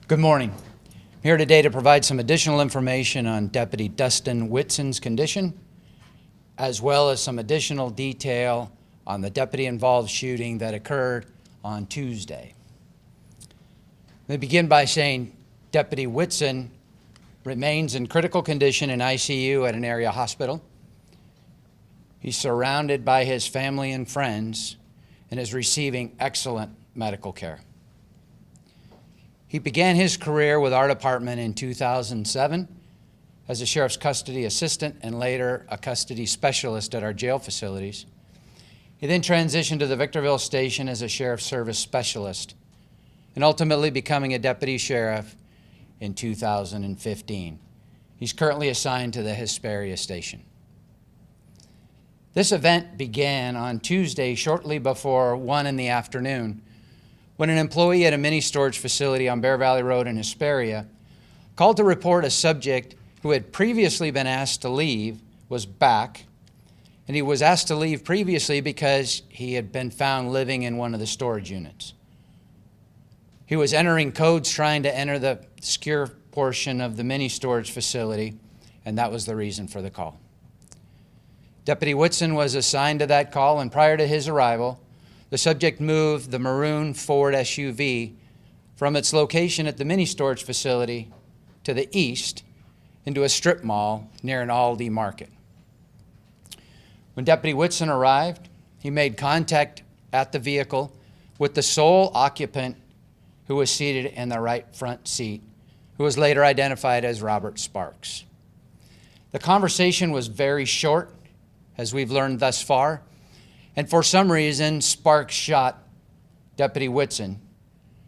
Good morning. I'm here today to provide some additional information on Deputy Dustin Whitson's condition, as well as some additional detail on the deputy-involved shooting that occurred on Tuesday. Let me begin by saying Deputy Whitson remains in critical condition in ICU at an area hospital. He's surrounded by his family and friends and is receiving excellent medical care. He began his career with our department in 2007 as a sheriff's custody assistant and later a custody specialist at our jail facilities. He then transitioned to the Victorville station as a sheriff's service specialist and ultimately becoming a deputy sheriff in 2015. He's currently assigned to the Hesperia station. This event began on Tuesday shortly before 1 in the afternoon when an employee at a mini storage facility on Bear Valley Road in Hesperia called to report a subject who had previously been asked to leave was back, and he was asked to leave previously because he had been found living in one of the storage units. He was entering codes trying to enter the secure portion of the mini storage facility, and that was the reason for the call. Deputy Whitson was assigned to that call, and prior to his arrival, the subject moved the maroon Ford SUV from its location at the mini storage facility to the east into a strip mall near an Aldi market. When Deputy Whitson arrived, he made contact at the vehicle with the sole occupant who was seated in the right front seat, who was later identified as Elvis Sparks. The conversation was very short, as we've learned thus far, and for some reason, Sparks shot Deputy Whitson,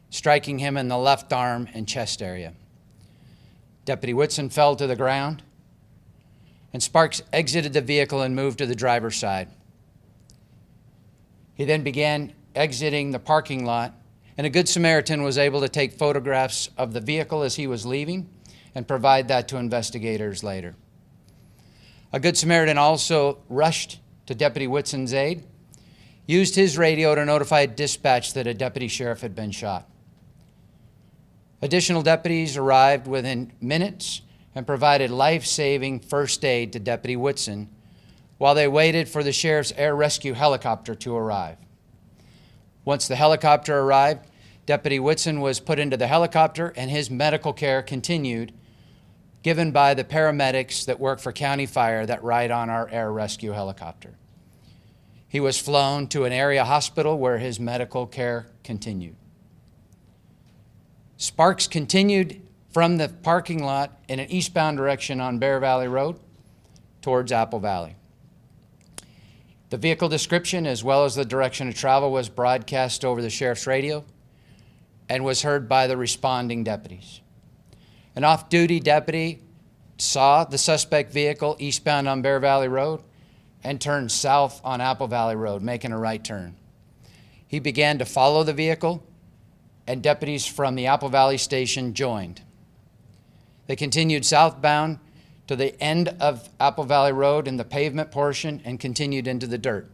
striking him in the left arm and chest area. Deputy Whitson fell to the ground, and Sparks exited the vehicle and moved to the driver's side. He then began exiting the parking lot, and a Good Samaritan was able to take photographs of the vehicle as he was leaving and provide that to investigators later. A Good Samaritan also rushed to Deputy Whitson's aid, used his radio to notify dispatch that a deputy sheriff had been shot. Additional deputies arrived within minutes and provided life-saving first aid to Deputy Whitson while they waited for the sheriff's air rescue helicopter to arrive. Once the helicopter arrived, Deputy Whitson was put into the helicopter and his medical care continued, given by the paramedics that work for County Fire that ride on our air rescue helicopter. He was flown to an area hospital where his medical care continued. Sparks continued from the parking lot in an eastbound direction on Bear Valley Road towards Apple Valley. The vehicle description as well as the direction of travel was broadcast over the sheriff's radio and was heard by the responding deputies. An off-duty deputy saw the suspect vehicle eastbound on Bear Valley Road and turned south on Apple Valley Road, making a right turn. He began to follow the vehicle, and deputies from the Apple Valley station joined. They continued southbound to the end of Apple Valley Road in the pavement portion and continued into the dirt.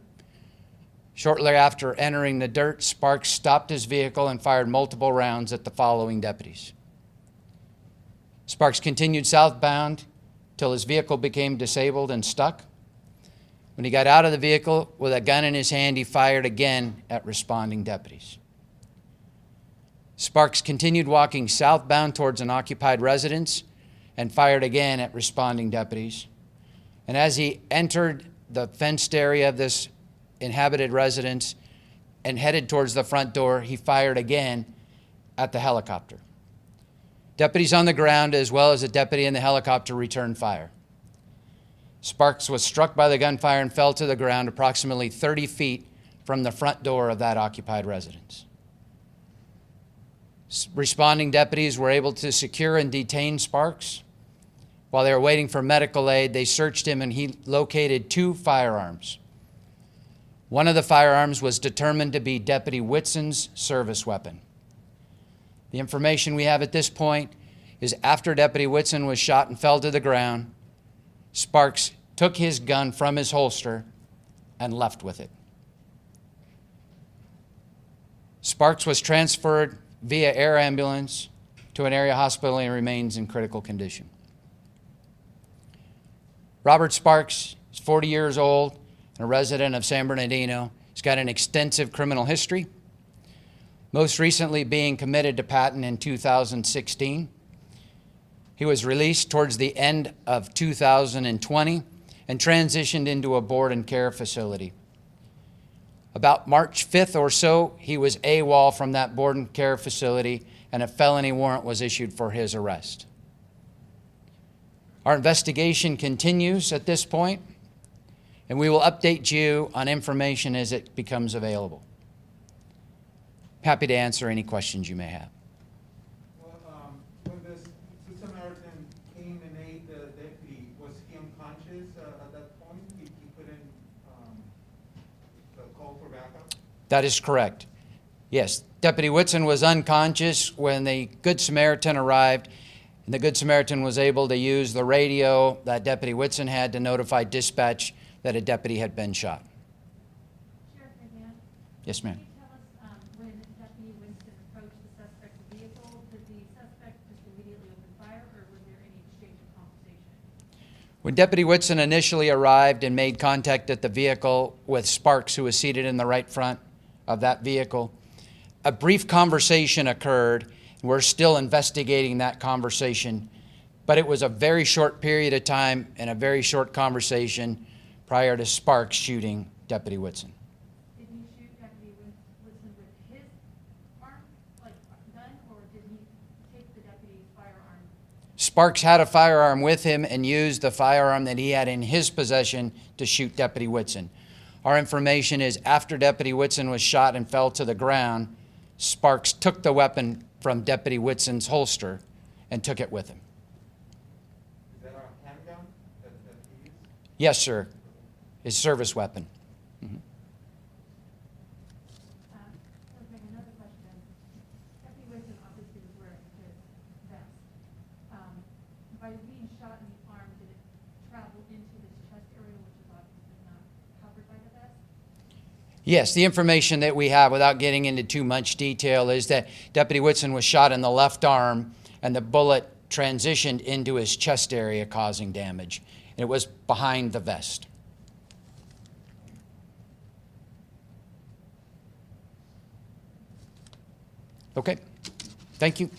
Shortly after entering the dirt, Sparks stopped his vehicle and fired multiple rounds at the following deputies. Sparks continued southbound till his vehicle became disabled and stuck. When he got out of the vehicle with a gun in his hand, he fired again at responding deputies. Sparks continued walking southbound towards an occupied residence and fired again at responding deputies. And as he entered the fenced area of this inhabited residence and headed towards the front door, he fired again at the helicopter. Deputies on the ground, as well as a deputy in the helicopter, returned fire. Sparks was struck by the gunfire and fell to the ground approximately 30 feet from the front door of that occupied residence. Responding deputies were able to secure and detain Sparks. While they were waiting for medical aid, they searched him and he located 2 firearms. One of the firearms was determined to be Deputy Whitson's service weapon. The information we have at this point is after Deputy Whitson was shot and fell to the ground, Sparks took his gun from his holster and left with it. Sparks was transferred via air ambulance to an area hospital and remains in critical condition. Robert Sparks is 40 years old and a resident of San Bernardino. He's got an extensive criminal history, most recently being committed to Patton in 2016. He was released towards the end of 2020 and transitioned into a board and care facility. About March 5th or so, he was AWOL from that board and care facility, and a felony warrant was issued for his arrest. Our investigation continues at this point, and we will update you on information as it becomes available. Happy to answer any questions you may have. Well, when this Good Samaritan came and ate the deputy, was he unconscious at that point? He couldn't call for backup? That is correct. Yes, Deputy Whitson was unconscious when the Good Samaritan arrived, and the Good Samaritan was able to use the radio that Deputy Whitson had to notify dispatch that a deputy had been shot. Sheriff McMahon? Yes, ma'am. Can you tell us when Deputy Winston approached the suspect's vehicle, did the suspect just immediately open fire, or was there any exchange of conversation? When Deputy Whitson initially arrived and made contact at the vehicle with Sparks, who was seated in the right front of that vehicle, a brief conversation occurred. We're still investigating that conversation, but it was a very short period of time and a very short conversation prior to Sparks shooting Deputy Whitson. Did he shoot Deputy Winston with his arm, like gun, or did he take the deputy's firearm? Sparks had a firearm with him and used the firearm that he had in his possession to shoot Deputy Whitson. Our information is after Deputy Whitson was shot and fell to the ground, Sparks took the weapon from Deputy Whitson's holster and took it with him. Is that a handgun that he used? Yes, sir. His service weapon. Mm-hmm. Let's make another question. Deputy Winston obviously was wearing his vest. By being shot in the arm, did it travel into his chest area, which is obviously not covered by the vest? Yes, the information that we have, without getting into too much detail, is that Deputy Whitson was shot in the left arm and the bullet transitioned into his chest area, causing damage. And it was behind the vest. Okay, thank you.